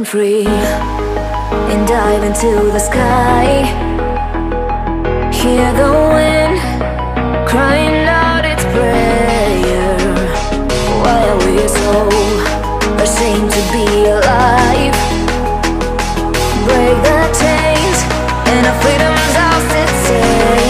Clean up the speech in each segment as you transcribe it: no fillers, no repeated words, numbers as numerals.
free and dive into the sky. Hear the wind crying out its prayer. Why are we so ashamed to be alive? Break the chains and our freedom's ours to take.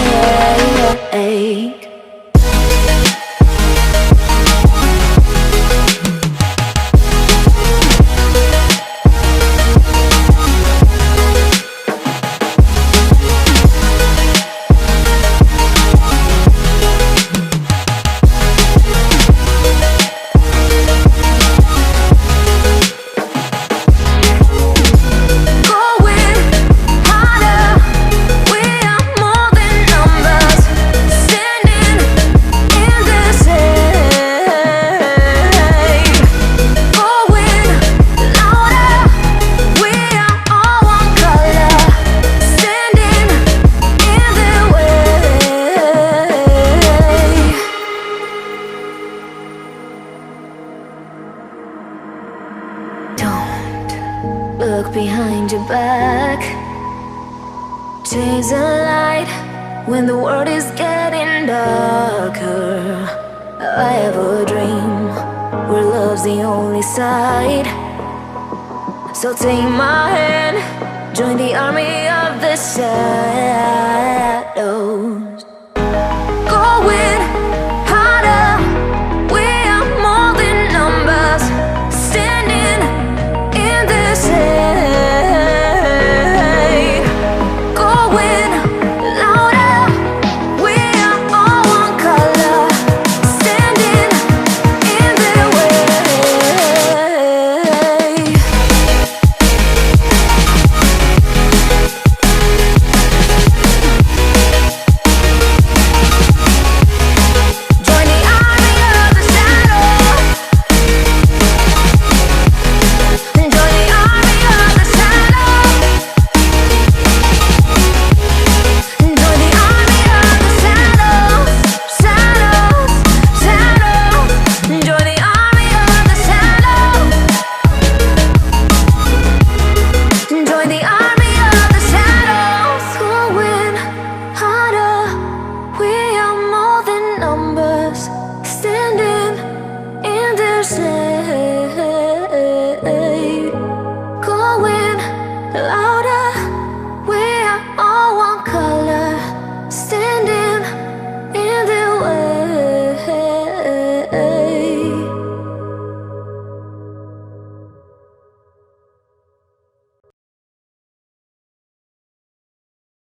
Look behind your back. Chase a light when the world is getting darker. I have a dream where love's the only side. So take my hand, join the army of the shadows. Go with